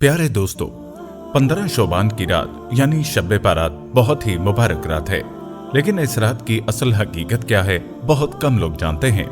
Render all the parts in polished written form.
प्यारे दोस्तों, 15 शोबान की रात यानी शब बारात बहुत ही मुबारक रात है। लेकिन इस रात की असल हकीकत क्या है, बहुत कम लोग जानते हैं।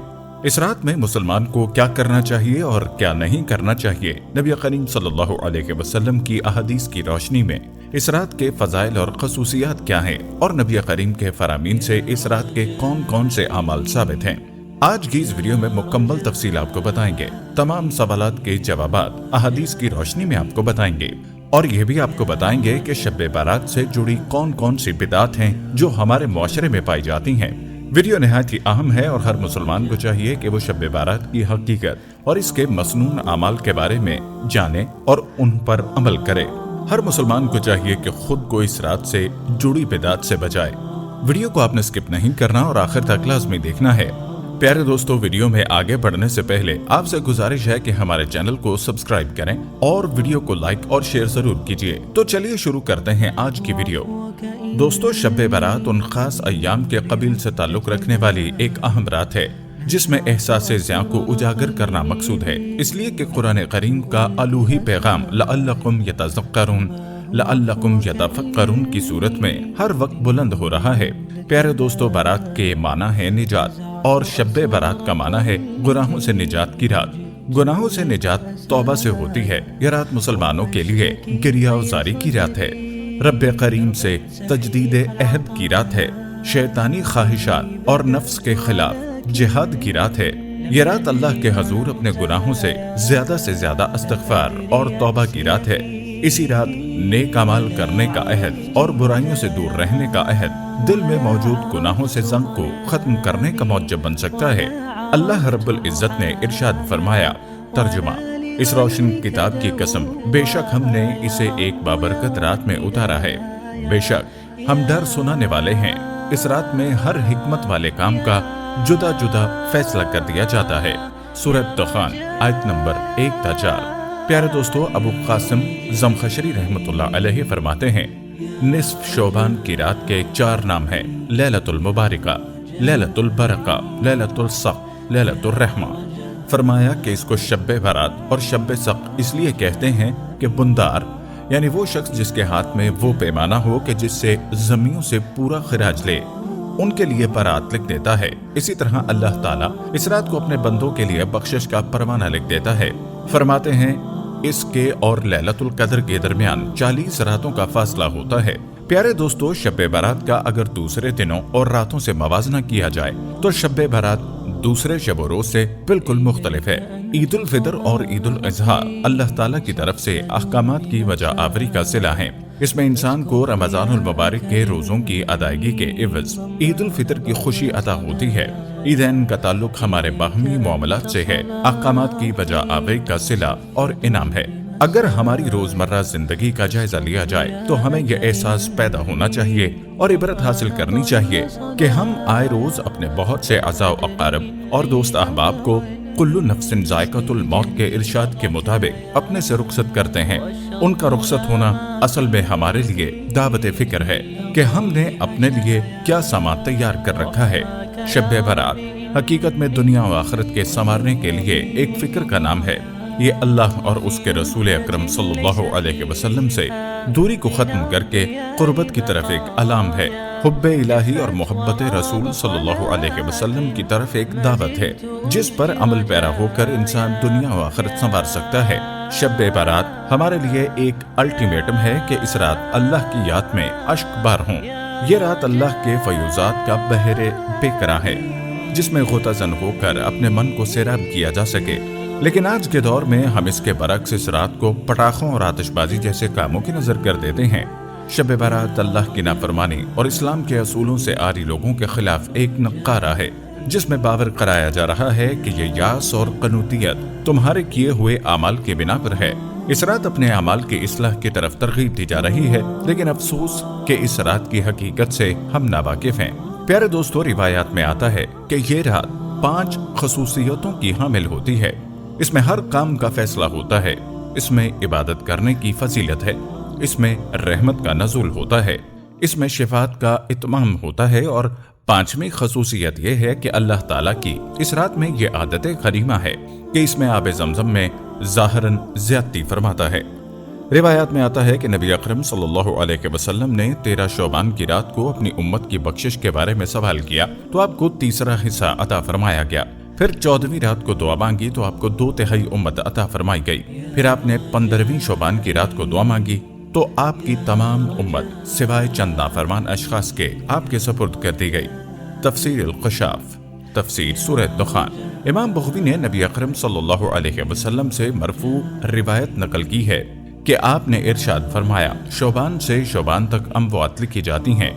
इस रात में मुसलमान को क्या करना चाहिए और क्या नहीं करना चाहिए, नबी करीम सल्लल्लाहु अलैहि वसल्लम की अहादीस की रोशनी में इस रात के फजाइल और खसूसियात क्या हैं और नबी करीम के फरामीन से इस रात के कौन कौन से अमाल साबित हैं, आज की इस वीडियो में मुकम्मल तफसील आपको बताएंगे। तमाम सवालात के जवाबात अहादीस की रोशनी में आपको बताएंगे और ये भी आपको बताएंगे कि शब बारात से जुड़ी कौन कौन सी बिदात हैं जो हमारे मुआशरे में पाई जाती हैं। वीडियो निहायत ही अहम है और हर मुसलमान को चाहिए कि वो शब बारात की हकीकत और इसके मसनून अमाल के बारे में जाने और उन पर अमल करे। हर मुसलमान को चाहिए कि खुद को इस रात से जुड़ी बिदात से बचाए। वीडियो को आपने स्किप नहीं करना और आखिर तक लाजमी देखना है। प्यारे दोस्तों, वीडियो में आगे बढ़ने से पहले आपसे गुजारिश है कि हमारे चैनल को सब्सक्राइब करें और वीडियो को लाइक और शेयर जरूर कीजिए। तो चलिए शुरू करते हैं आज की वीडियो। दोस्तों, शब बारात उन खास अय्याम के कबील से ताल्लुक रखने वाली एक अहम रात है जिसमें एहसास ज़िया को उजागर करना मकसूद है। इसलिए कि कुरान करीम का अलूही पैगाम लअल्लकुम यतज़क्करून लअल्लकुम यतफ़क्करून की सूरत में हर वक्त बुलंद हो रहा है। प्यारे दोस्तों, बारात के माना है निजात और शब बारात का माना है गुनाहों से निजात की रात। गुनाहों से निजात तौबा से होती है। यह रात मुसलमानों के लिए गिरियावजारी की रात है, रब्बे करीम से तजदीद अहद की रात है, शैतानी ख्वाहिशात और नफ्स के खिलाफ जिहाद की रात है। यह रात अल्लाह के हजूर अपने गुनाहों से ज्यादा इस्तिग़फ़ार और तौबा की रात है। इसी रात नेक अमाल करने का अहद और बुराइयों से दूर रहने का अहद दिल में मौजूद गुनाहों से जंग को खत्म करने का मौजब बन सकता है। अल्लाह रब्बुल इज्जत ने इरशाद फरमाया, तर्जुमा, इस रोशन किताब की कसम, बेशक हमने इसे एक बाबरकत रात में उतारा है। बेशक हम डर सुनाने वाले हैं। इस रात में हर हिकमत वाले काम का जुदा जुदा फैसला कर दिया जाता है। सूरह दुखान आयत नंबर 1-4। प्यारे दोस्तों, अबू कासिम ज़मख़शरी रहमतुल्लाह अलैहि फरमाते हैं, निस्फ शोबान की रात के 4 नाम हैं: लैलतुल मुबारका, लैलतुल बरका, लैलतुल सक़, लैलतुल रहमा। फरमाया कि इसको शब बारात और शब सक़ इसलिए कहते हैं कि बुंदार यानी वो शख्स जिसके हाथ में वो पैमाना हो कि जिससे ज़मीयों से पूरा खिराज ले, उनके लिए बारात लिख देता है। इसी तरह अल्लाह ताला इस रात को अपने बंदों के लिए बख्शिश का परवाना लिख देता है। फरमाते हैं, इसके और लैलतुल कद्र के दरमियान 40 रातों का फासला होता है। प्यारे दोस्तों, शब बारात का अगर दूसरे दिनों और रातों से मवाजना किया जाए तो शब बारात दूसरे शब रोज से बिल्कुल मुख्तलिफ है। ईद उल फितर और ईद उल अज़हा अल्लाह ताला की तरफ से अहकामात की वजह आवरी का सिला है। इसमें इंसान को रमजानुल मुबारक के रोजों की अदायगी के इवज ईद उल फितर की खुशी अता होती है। ईदैन का ताल्लुक हमारे बाहमी मामलात से है, अहकामात की वजह आवरी का सिला और इनाम है। अगर हमारी रोजमर्रा जिंदगी का जायजा लिया जाए तो हमें यह एहसास पैदा होना चाहिए और इबरत हासिल करनी चाहिए कि हम आए रोज अपने बहुत से अज़ा व अक़ारब और दोस्त अहबाब को कुल्लु नफ्सिन ज़ायक़तुल मौत के इरशाद के मुताबिक अपने से रुखसत करते हैं। उनका रुखसत होना असल में हमारे लिए दावत फिक्र है कि हमने अपने लिए क्या सामान तैयार कर रखा है। शब बारात हकीकत में दुनिया व आखिरत के संवारने के लिए एक फिक्र का नाम है। ये अल्लाह और उसके रसूल अकरम सल्लल्लाहु अलैहि वसल्लम से दूरी को खत्म करके कुर्बत की तरफ एक अलाम है। हुब्बे इलाही और मोहब्बत रसूल सल्लल्लाहु अलैहि वसल्लम की तरफ एक दावत है जिस पर अमल पैरा होकर इंसान दुनिया व आखिरत संवार सकता है। शब बारात हमारे लिए एक अल्टीमेटम है कि इस रात अल्लाह की याद में अश्क बार हों। ये रात अल्लाह के फयूजात का बहरे बेकरां है जिसमें गोताजन होकर अपने मन को सैराब किया जा सके। लेकिन आज के दौर में हम इसके बरक्स इस रात को पटाखों और आतिशबाजी जैसे कामों की नजर कर देते हैं। शब बारात अल्लाह की नाफरमानी और इस्लाम के असूलों से आरी लोगों के खिलाफ एक नक्कारा है जिसमें बावर कराया जा रहा है कि ये यास और कनूतियत तुम्हारे किए हुए अमाल के बिना पर है। इस रात अपने अमाल की इस्लाह की तरफ तरगीब दी जा रही है, लेकिन अफसोस कि इस रात की हकीकत से हम नावाकिफ हैं। प्यारे दोस्तों, रिवायात में आता है कि ये रात 5 खसूसियतों की हामिल होती है। इसमें हर काम का फैसला होता है, इसमें इबादत करने की फजीलत है, इसमें रहमत का नज़ुल होता है, इसमें शिफात का इत्माम होता है और 5वीं खसूसियत यह है कि अल्लाह ताला की इस रात में ये आदत करीमा है कि इसमें आब ज़मज़म में ज़ाहरन ज़्यादती फरमाता है। रिवायात में आता है कि नबी अकरम सल्लल्लाहु अलैहि वसल्लम ने 13 शोबान की रात को अपनी उम्मत की बख्शिश के बारे में सवाल किया तो आपको तीसरा हिस्सा अता फरमाया गया। फिर 14वीं रात को दुआ मांगी तो आपको 2/3 उम्मत अता फरमाई गई। फिर आपने 15वीं शोबान की रात को दुआ मांगी तो आपकी तमाम उम्मत सिवाय चंद नाफरमान अशखास के आपके सपुर्द कर दी गई। तफसीर अल-कशाफ, तफसीर सूरह दुखान। इमाम बुख़ारी ने नबी अकरम सल्लल्लाहु अलैहि वसल्लम से मरफू रिवायत नकल की है कि आपने इरशाद फरमाया, शोबान से शोबान तक अमवात लिखी जाती हैं,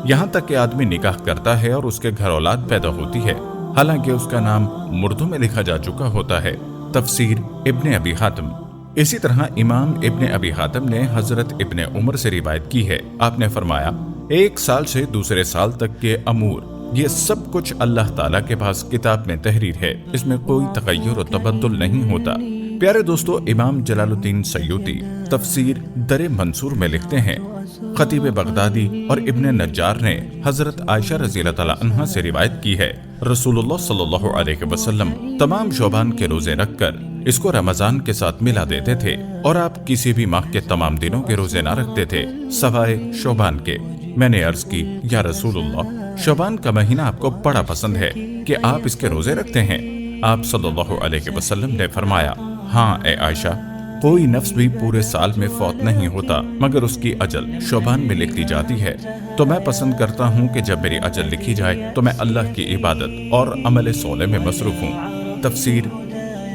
यहाँ तक कि आदमी निकाह करता है और उसके घर औलाद पैदा होती है, हालांकि उसका नाम मुर्दों में लिखा जा चुका होता है। तफसीर इब्ने अबी हातिम। इसी तरह इमाम इब्ने अबी हातिम ने हजरत इब्ने उमर से रिवायत की है, आपने फरमाया, एक साल से दूसरे साल तक के अमूर ये सब कुछ अल्लाह ताला के पास किताब में तहरीर है, इसमें कोई तगय्युर और तबद्दुल नहीं होता। प्यारे दोस्तों, इमाम जलालुद्दीन सयूती तफसीर दर मंसूर में लिखते हैं, खतीब बगदादी और इब्ने नज्जार ने हजरत आयशा रज़ियल्लाहु तआला अन्हा से रिवायत की है, रसूलुल्लाह सल्लल्लाहु अलैहि वसल्लम तमाम शोबान के रोजे रखकर इसको रमजान के साथ मिला देते थे और आप किसी भी माह के तमाम दिनों के रोजे ना रखते थे सवाए शोबान के। मैंने अर्ज की, या रसूलुल्लाह, शोबान का महीना आपको बड़ा पसंद है कि आप इसके रोजे रखते हैं? आप सल्लल्लाहु अलैहि वसल्लम ने फरमाया, हाँ ए आयशा, कोई नफ्स भी पूरे साल में फौत नहीं होता मगर उसकी अजल शोबान में लिख दी जाती है, तो मैं पसंद करता हूँ कि जब मेरी अजल लिखी जाए तो मैं अल्लाह की इबादत और अमल सोले में मसरूफ हूँ। तफसीर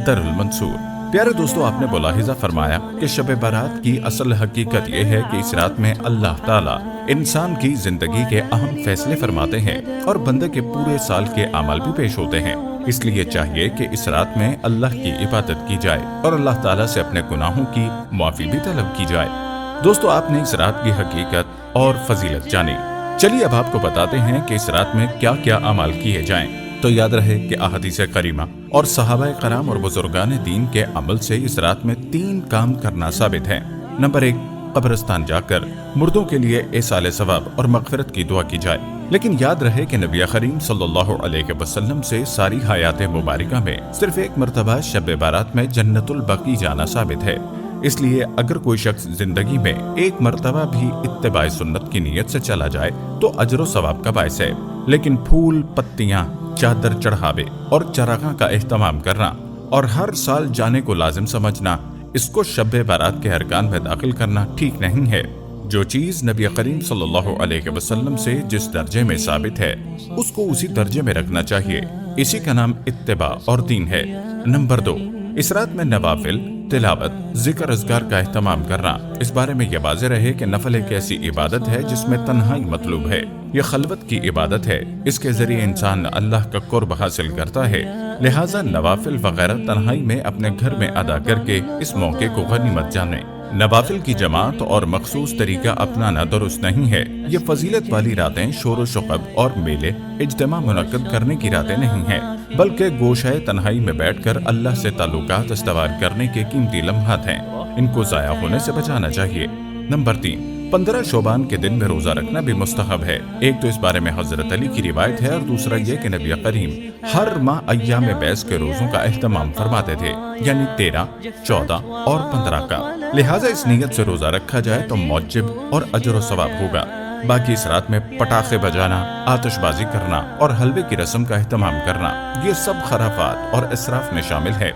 दरुल मंसूर। प्यारे दोस्तों, आपने मुलाहिजा फरमाया कि शब बारात की असल हकीकत यह है कि इस रात में अल्लाह ताला इंसान की जिंदगी के अहम फैसले फरमाते हैं और बंदे के पूरे साल के अमाल भी पेश होते हैं। इसलिए चाहिए कि इस रात में अल्लाह की इबादत की जाए और अल्लाह ताला से अपने गुनाहों की माफी भी तलब की जाए। दोस्तों, आपने इस रात की हकीकत और फजीलत जानी। चलिए अब आपको बताते हैं कि इस रात में क्या क्या अमाल किए जाएं। तो याद रहे कि अहादीस करीमा और सहाबाए कराम और बुजुर्गान दीन के अमल से इस रात में 3 काम करना साबित है। नंबर 1, कब्रिस्तान जाकर मुर्दों के लिए एसाले सवाब और मगफिरत की दुआ की जाए। लेकिन याद रहे कि नबी करीम सल्लल्लाहु अलैहि वसल्लम से सारी हयात मुबारका में सिर्फ एक मरतबा शब बारात में जन्नतुल बकी जाना साबित है। इसलिए अगर कोई शख्स जिंदगी में एक मरतबा भी इत्तिबाए सुन्नत की नीयत से चला जाए तो अजर सवाब का बायस है। लेकिन फूल, पत्तियां, चादर चढ़ावे और चरागा का एहतमाम करना और हर साल जाने को लाजिम समझना, इसको शब बारात के अरकान में दाखिल करना ठीक नहीं है। जो चीज नबी करीम सल्लल्लाहु अलैहि वसल्लम से जिस दर्जे में साबित है उसको उसी दर्जे में रखना चाहिए। इसी का नाम इत्तिबा और दीन है। नंबर 2, इस रात में नवाफिल, तिलावत, जिक्र अज़कार का एहतमाम करना। इस बारे में यह वाज़ेह रहे कि नफल एक ऐसी इबादत है जिसमें तन्हाई मतलूब है। यह खलवत की इबादत है, इसके जरिए इंसान अल्लाह का कुर्ब हासिल करता है। लिहाजा नवाफिल वगैरह तन्हाई में अपने घर में अदा करके इस मौके को गनीमत जाने। नवाफिल की जमात और मखसूस तरीका अपनाना दुरुस्त नहीं है। ये फजीलत वाली रातें शोर शुगब और मेले इज्तिमा मुनक्कद करने की रातें नहीं हैं, बल्कि गोशाए तन्हाई में बैठकर अल्लाह से ताल्लुकात इस्तवार करने के कीमती लम्हात हैं। इनको ज़ाया होने से बचाना चाहिए। नंबर 3, 15 शोबान के दिन में रोजा रखना भी मुस्तहब है। एक तो इस बारे में हजरत अली की रिवायत है और दूसरा ये कि नबी करीम हर माह अय्याम बैस के रोजों का एहतमाम फरमाते थे, यानी 13, 14 और 15 का। लिहाजा इस नीयत से रोजा रखा जाए तो मौजिब और अजर व सवाब होगा। बाकी इस रात में पटाखे बजाना, आतिशबाजी करना और हलवे की रस्म का एहतमाम करना, ये सब खराफात और इसराफ में शामिल है।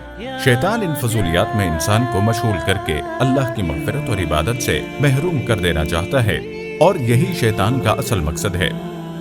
शैतान इन फजूलियात में इंसान को मशगूल करके अल्लाह की मग़फ़िरत और इबादत से महरूम कर देना चाहता है और यही शैतान का असल मकसद है।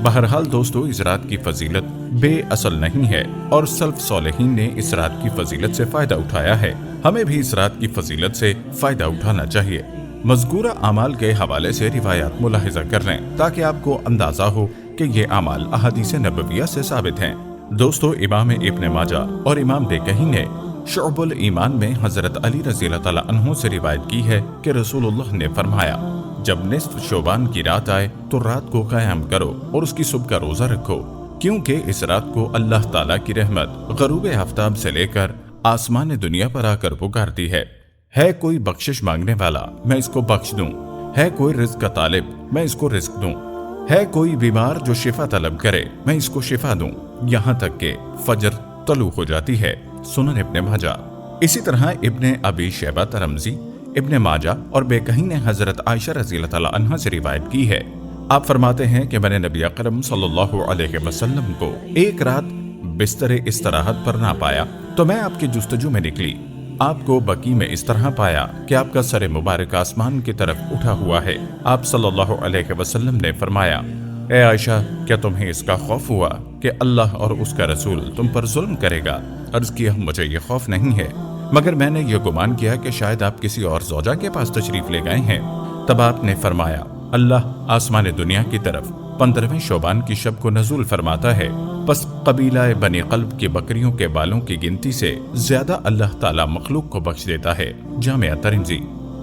बहरहाल दोस्तों, इस रात की फजीलत बेअसल नहीं है और सल्फ सालेहीन ने इस रात की फजीलत से फायदा उठाया है। हमें भी इस रात की फजीलत से फायदा उठाना चाहिए। मज़कूरा अमाल के हवाले से रिवायात मुलाहिजा कर लें ताकि आपको अंदाजा हो कि ये अमाल अहादीस नबविया से साबित हैं। दोस्तों, इमाम इब्न माजा और इमाम बेकही ने शुअबुल ईमान में हजरत अली रज़ियल्लाहु तआला अन्हु से रिवायत की है कि रसूलुल्लाह ने फरमाया, जब निस्फ शोबान की रात आए तो रात को कायम करो और उसकी सुबह का रोजा रखो, क्योंकि इस रात को अल्लाह ताला की रहमत गरूब आफ्ताब से लेकर आसमान दुनिया पर आकर पुकारती है कोई बख्शिश मांगने वाला, मैं इसको बख्श दूं। है कोई रिज़्क़ का तालिब, मैं इसको रिज़्क़ दूं। है कोई बीमार जो शिफा तलब करे, मैं इसको शिफा दूं। यहाँ तक के फजर तलू हो जाती है। सुनन इब्ने माजा। इसी तरह इब्ने अबी शैबा तरमजी, इब्ने माजा और बेकही ने हजरत आयशा रज़ियल्लाहु ताला अन्हा से रिवायत की है। आप फरमाते हैं कि मैंने नबी अकरम सल्लल्लाहु अलैहि वसल्लम को एक रात बिस्तर इस्तराहत पर ना पाया तो मैं आपकी जुस्तजू में निकली। आपको बकी में इस तरह पाया कि आपका सर मुबारक आसमान की तरफ उठा हुआ है। आप सल्लल्लाहु अलैहि वसल्लम ने फरमाया, ए आयशा, क्या तुम्हें इसका खौफ हुआ कि अल्लाह और उसका रसूल तुम पर जुल्म करेगा? अर्ज किया, मुझे ये खौफ नहीं है, मगर मैंने ये गुमान किया कि शायद आप किसी और ज़ौजा के पास तशरीफ ले गए हैं। तब आपने फरमाया, अल्लाह आसमान दुनिया की तरफ 15वें शोबान की शब को नज़ूल फरमाता है, बस कबीला बनी क़ल्ब की बकरियों के बालों की गिनती से ज्यादा अल्लाह ताला मखलूक को बख्श देता है। जामिया तिर्मिज़ी।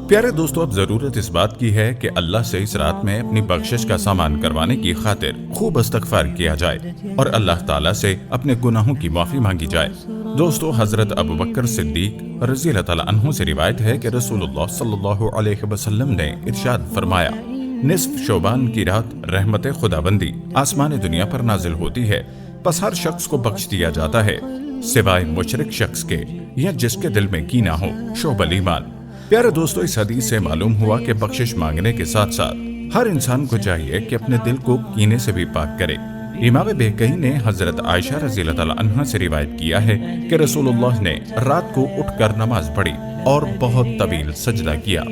प्यारे दोस्तों, अब जरूरत इस बात की है कि अल्लाह से इस रात में अपनी बख्शिश का सामान करवाने की खातिर खूब इस्तग़फ़ार किया जाए और अल्लाह ताला से अपने गुनाहों की माफी मांगी जाए। दोस्तों, हजरत अबू बकर सिद्दीक रज़ियल्लाहु ताला अन्हु से रिवायत है कि रसूलुल्लाह सल्लल्लाहु अलैहि वसल्लम ने इरशाद फरमाया, निस्फ शोबान की रात रहमत खुदाबंदी आसमान दुनिया पर नाजिल होती है, बस हर शख्स को बख्श दिया जाता है सिवाय मुशरिक शख्स के या जिसके दिल में कीना हो, शोबल ईमान। प्यारे दोस्तों, इस हदीस से मालूम हुआ कि बख्शिश मांगने के साथ साथ हर इंसान को चाहिए कि अपने दिल को कीने से भी पाक करे। इमाम बेकही ने हजरत आयशा रज़ियल्लाहु ताला अन्हा से रिवायत किया है कि रसूलुल्लाह ने रात को उठकर नमाज पढ़ी और बहुत तवील सजदा किया,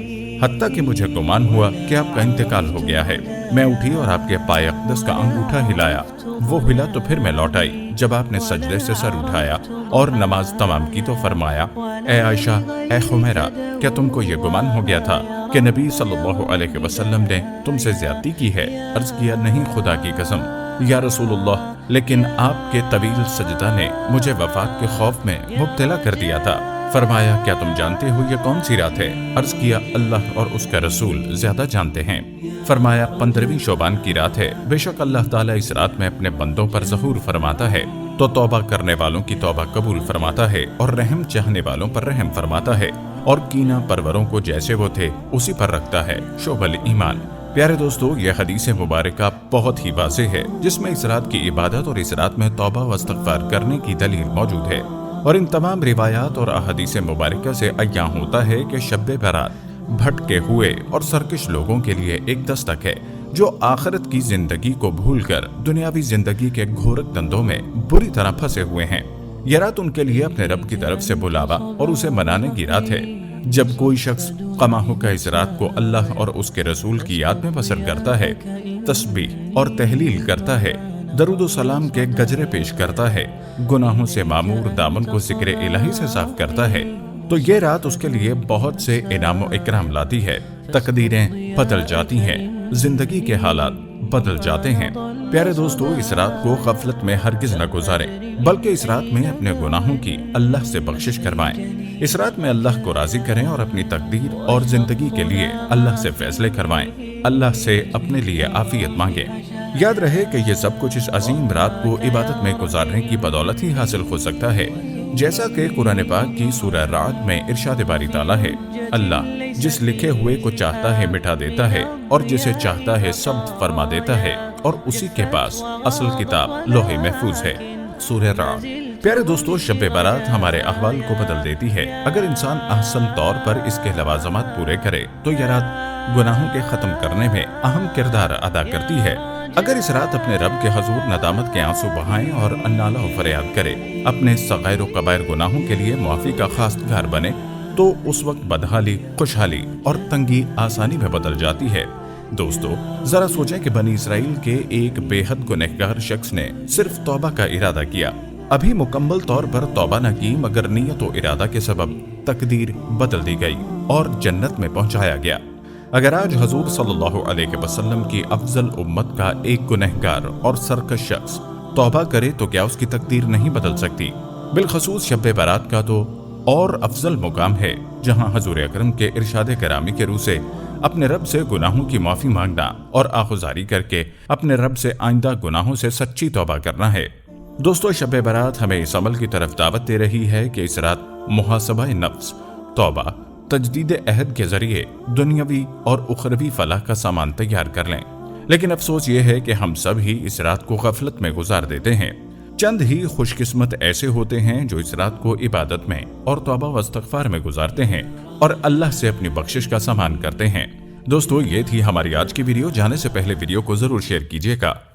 हत्ता कि मुझे गुमान हुआ कि आपका इंतकाल हो गया है। मैं उठी और आपके पाए अक़दस का अंगूठा हिलाया, वो हिला तो फिर मैं लौट आई। जब आपने सजदे से सर उठाया और नमाज तमाम की तो फरमाया, ए आयशा, ए खुमैरा, क्या तुमको ये गुमान हो गया था कि नबी सल्लल्लाहु अलैहि वसल्लम ने तुमसे ज्यादती की है? अर्ज किया, नहीं खुदा की कसम या रसूलुल्लाह, लेकिन आपके तवील सजदा ने मुझे वफात के खौफ में मुब्तला कर दिया था। फरमाया, क्या तुम जानते हो ये कौन सी रात है? अर्ज किया, अल्लाह और उसका रसूल ज्यादा जानते हैं। फरमाया, 15वीं शोबान की रात है, बेशक अल्लाह ताला इस रात में अपने बंदों पर ज़हूर फरमाता है तो तौबा करने वालों की तौबा कबूल फरमाता है और रहम चाहने वालों पर रहम फरमाता है और कीना परवरों को जैसे वो थे उसी पर रखता है, शोबल ईमान। प्यारे दोस्तों, यह हदीस मुबारका बहुत ही वाज़ेह है, जिसमें इस रात की इबादत और इस रात में तौबा व इस्तग़फ़ार करने की दलील मौजूद है। और इन तमाम रिवायात और अहदीस मुबारका से अय्यां होता है कि शब बारात भटके हुए और सरकश लोगों के लिए एक दस्तक है, जो आखिरत की जिंदगी को भूलकर दुनियावी जिंदगी के घोरक धंधों में बुरी तरह फंसे हुए हैं। यह रात उनके लिए अपने रब की तरफ से बुलावा और उसे मनाने की रात है। जब कोई शख्स कमाहू का इस रात को अल्लाह और उसके रसूल की याद में बसर करता है, तस्बीह और तहलील करता है, दरूद सलाम के गजरे पेश करता है, गुनाहों से मामूर दामन को जिक्र इलाही से साफ करता है, तो ये रात उसके लिए बहुत से इनाम व इकराम लाती है। तकदीरें बदल जाती हैं, जिंदगी के हालात बदल जाते हैं। प्यारे दोस्तों, इस रात को गफलत में हरगिज न गुजारें, बल्कि इस रात में अपने गुनाहों की अल्लाह से बख्शिश करवाएं। इस रात में अल्लाह को राजी करें और अपनी तकदीर और जिंदगी के लिए अल्लाह से फैसले करवाएं। अल्लाह से अपने लिए आफियत मांगें। याद रहे कि ये सब कुछ इस अजीम रात को इबादत में गुजारने की बदौलत ही हासिल हो सकता है, जैसा कि कुरान पाक की सूरह रात में इरशाद बारी ताला है, अल्लाह जिस लिखे हुए को चाहता है मिटा देता है और जिसे चाहता है सब्त फरमा देता है और उसी के पास असल किताब लोहे महफूज है। सूरह रात। प्यारे दोस्तों, शब बारात हमारे अहवाल को बदल देती है। अगर इंसान अहसन तौर पर इसके लवाजमात पूरे करे तो यह रात गुनाहों के खत्म करने में अहम किरदार अदा करती है। अगर इस रात अपने रब के हजूर नदामत के आंसू बहाएं और अन्नाला व फरियाद करे, अपने सगैर व कबायर गुनाहों के लिए मुआफी का खासगार बने, तो उस वक्त बदहाली खुशहाली और तंगी आसानी में बदल जाती है। दोस्तों, जरा सोचें कि बनी इसराइल के एक बेहद गुनहगार शख्स ने सिर्फ तौबा का इरादा किया, अभी मुकम्मल तौर पर तौबा न की, मगर नियत व इरादा के सबब तकदीर बदल दी गई और जन्नत में पहुंचाया गया। अगर आज हजूर सल्लल्लाहु अलैहि वसल्लम की अफजल उम्मत का एक गुनहगार और सरकश शख्स तौबा करे तो क्या उसकी तकदीर नहीं बदल सकती? बिलखसूस शब बारात का तो और अफजल मुकाम है, जहां हजूर अकरम के इरशाद करामी के रूह से अपने रब से गुनाहों की माफी मांगना और आखुजारी करके अपने रब से आइंदा गुनाहों से सच्ची तौबा करना है। दोस्तों, शब बारात हमें इस अमल की तरफ दावत दे रही है कि इस रात मुहासबा नफ्स, तौबा, तजदीद अहद के जरिए दुनियावी और उखरवी फलाह का सामान तैयार कर लें। लेकिन अफसोस ये है कि हम सब ही इस रात को गफलत में गुजार देते हैं। चंद ही खुशकिस्मत ऐसे होते हैं जो इस रात को इबादत में और तौबा व इस्तग़फ़ार में गुजारते हैं और अल्लाह से अपनी बख्शिश का सामान करते हैं। दोस्तों, ये थी हमारी आज की वीडियो। जाने से पहले वीडियो को जरूर शेयर कीजिएगा।